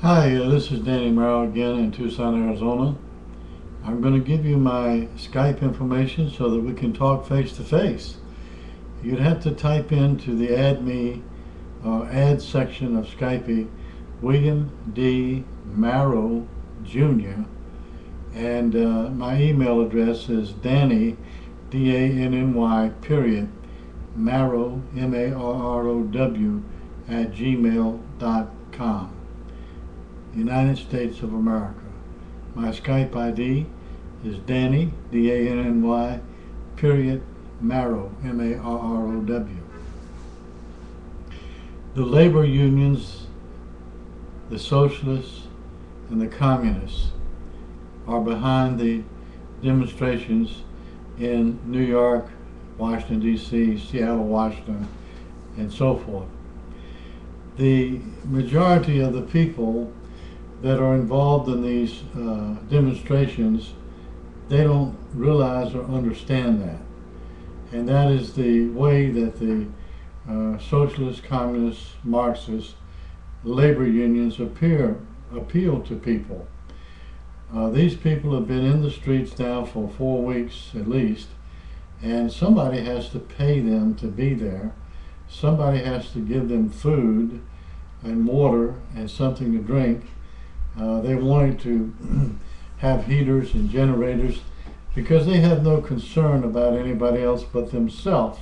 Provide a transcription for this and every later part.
Hi, this is Danny Merrill again in Tucson, Arizona. I'm going to give you my Skype information so that we can talk face to face. You'd have to type into the add section of Skype William D. Marrow Jr. and my email address is Danny, D-A-N-N-Y, period, Marrow, M-A-R-R-O-W, at gmail.com. United States of America. My Skype ID is Danny, D-A-N-N-Y, period, Marrow, M-A-R-R-O-W. The labor unions, the socialists, and the communists are behind the demonstrations in New York, Washington, D.C., Seattle, Washington, and so forth. The majority of the people that are involved in these demonstrations, they don't realize or understand that. And that is the way that the socialists, communists, Marxists, labor unions appeal to people. These people have been in the streets now for 4 weeks at least, and somebody has to pay them to be there. Somebody has to give them food and water and something to drink. They wanted to have heaters and generators because they have no concern about anybody else but themselves.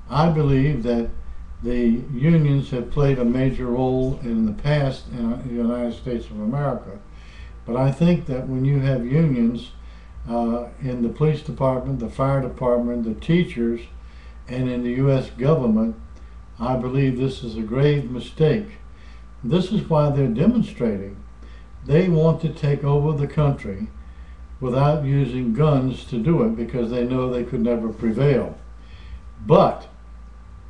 I believe that the unions have played a major role in the past in the United States of America, but I think that when you have unions in the police department, the fire department, the teachers, and in the U.S. government, I believe this is a grave mistake. This is why they're demonstrating. They want to take over the country without using guns to do it because they know they could never prevail. But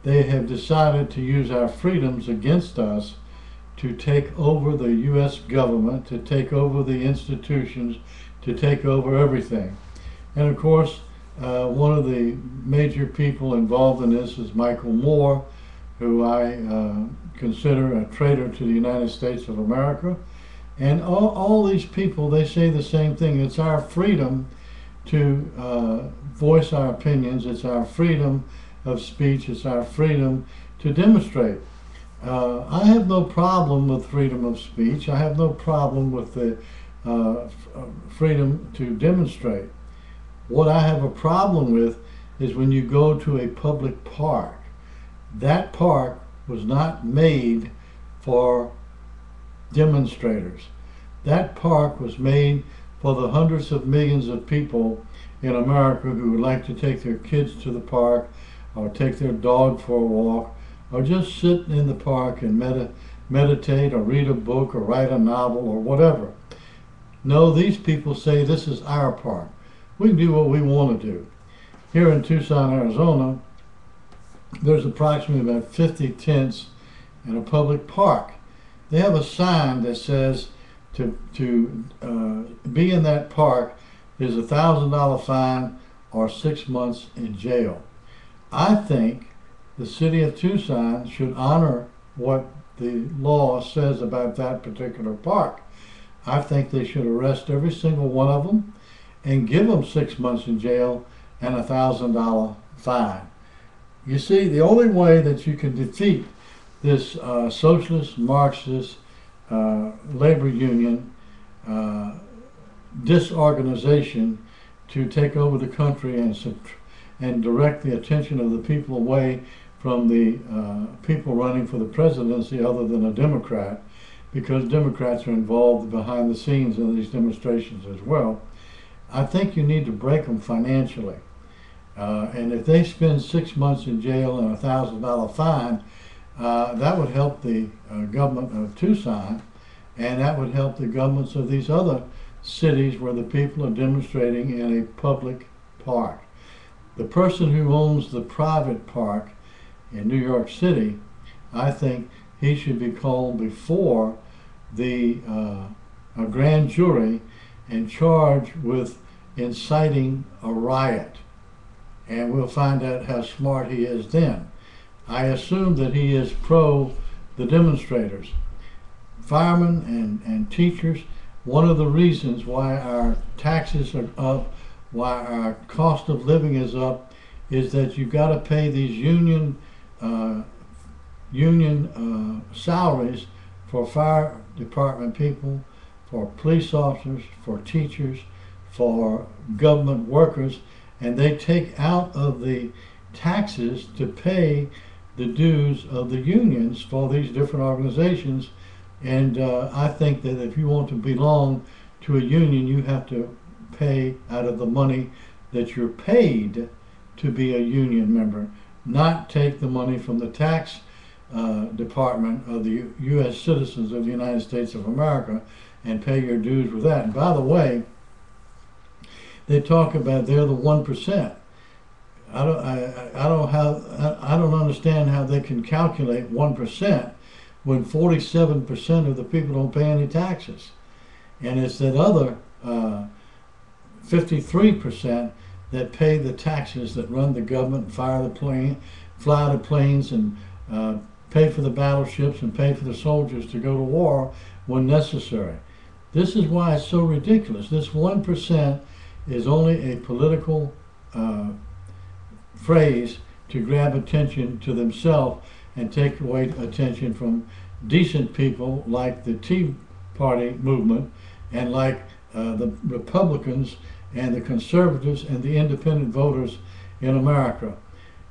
they have decided to use our freedoms against us to take over the U.S. government, to take over the institutions, to take over everything. And of course, one of the major people involved in this is Michael Moore, who I consider a traitor to the United States of America. And all these people, they say the same thing. It's our freedom to voice our opinions. It's our freedom of speech. It's our freedom to demonstrate. I have no problem with freedom of speech. I have no problem with the freedom to demonstrate. What I have a problem with is when you go to a public park. That park was not made for demonstrators. That park was made for the hundreds of millions of people in America who would like to take their kids to the park or take their dog for a walk or just sit in the park and meditate or read a book or write a novel or whatever. No, these people say this is our park. We can do what we want to do. Here in Tucson, Arizona, there's approximately about 50 tents in a public park. They have a sign that says to be in that park is a $1,000 fine or 6 months in jail. I think the city of Tucson should honor what the law says about that particular park. I think they should arrest every single one of them and give them 6 months in jail and a $1,000 fine. You see, the only way that you can defeat this socialist, Marxist, labor union disorganization to take over the country and direct the attention of the people away from the people running for the presidency other than a Democrat, because Democrats are involved behind the scenes in these demonstrations as well. I think you need to break them financially. And if they spend 6 months in jail and a $1,000 fine, that would help the government of Tucson, and that would help the governments of these other cities where the people are demonstrating in a public park. The person who owns the private park in New York City, I think he should be called before the a grand jury and charged with inciting a riot. And we'll find out how smart he is then. I assume that he is pro the demonstrators. firemen and teachers, one of the reasons why our taxes are up, why our cost of living is up, is that you've got to pay these union salaries for fire department people, for police officers, for teachers, for government workers, and they take out of the taxes to pay the dues of the unions for these different organizations. And I think that if you want to belong to a union, you have to pay out of the money that you're paid to be a union member, not take the money from the tax department of the U.S. citizens of the United States of America and pay your dues with that. And by the way, they talk about they're the 1%. I don't understand how they can calculate 1% when 47% of the people don't pay any taxes, and it's that other 53% that pay the taxes, that run the government, fly the planes, and pay for the battleships and pay for the soldiers to go to war when necessary. This is why it's so ridiculous. This 1% is only a political phrase to grab attention to themselves and take away attention from decent people like the Tea Party movement and like the Republicans and the conservatives and the independent voters in America.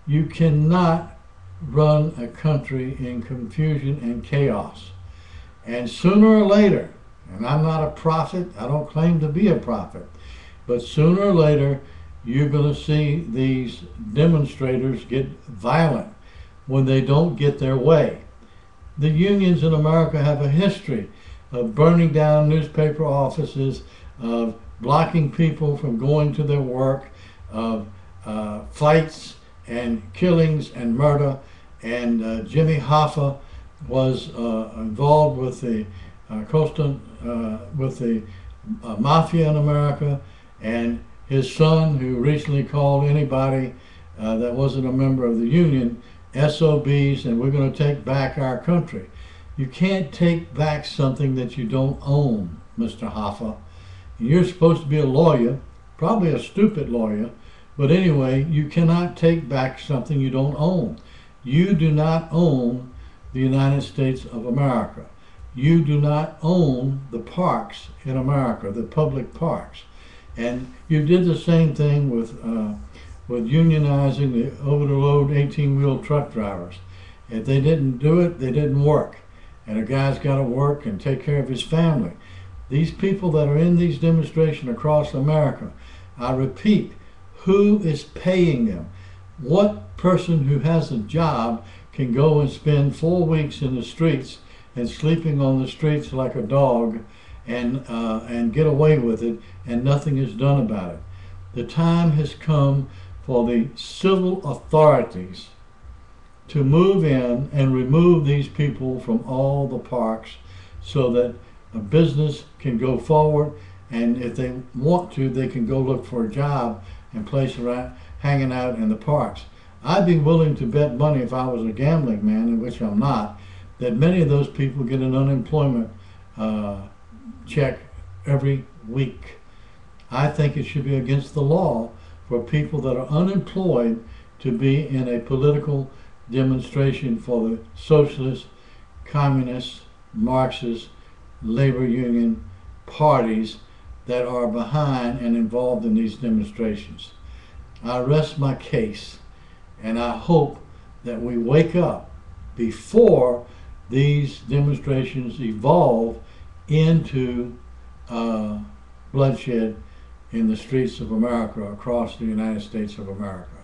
You cannot run a country in confusion and chaos. And sooner or later, and I'm not a prophet, I don't claim to be a prophet, but sooner or later you're going to see these demonstrators get violent when they don't get their way. The unions in America have a history of burning down newspaper offices, of blocking people from going to their work, of fights and killings and murder. And Jimmy Hoffa was involved with the mafia in America, and his son, who recently called anybody that wasn't a member of the union SOBs, and we're going to take back our country. You can't take back something that you don't own, Mr. Hoffa. You're supposed to be a lawyer, probably a stupid lawyer, but anyway, you cannot take back something you don't own. You do not own the United States of America. You do not own the parks in America, the public parks. And you did the same thing with unionizing the over-the-road 18-wheel truck drivers. If they didn't do it, they didn't work. And a guy's got to work and take care of his family. These people that are in these demonstrations across America, I repeat, who is paying them? What person who has a job can go and spend 4 weeks in the streets and sleeping on the streets like a dog and get away with it, and nothing is done about it? The time has come for the civil authorities to move in and remove these people from all the parks so that a business can go forward, and if they want to, they can go look for a job and place around hanging out in the parks. I'd be willing to bet money, if I was a gambling man, in which I'm not, that many of those people get an unemployment check every week. I think it should be against the law for people that are unemployed to be in a political demonstration for the socialist, communist, Marxist, labor union parties that are behind and involved in these demonstrations. I rest my case, and I hope that we wake up before these demonstrations evolve into bloodshed in the streets of America, across the United States of America.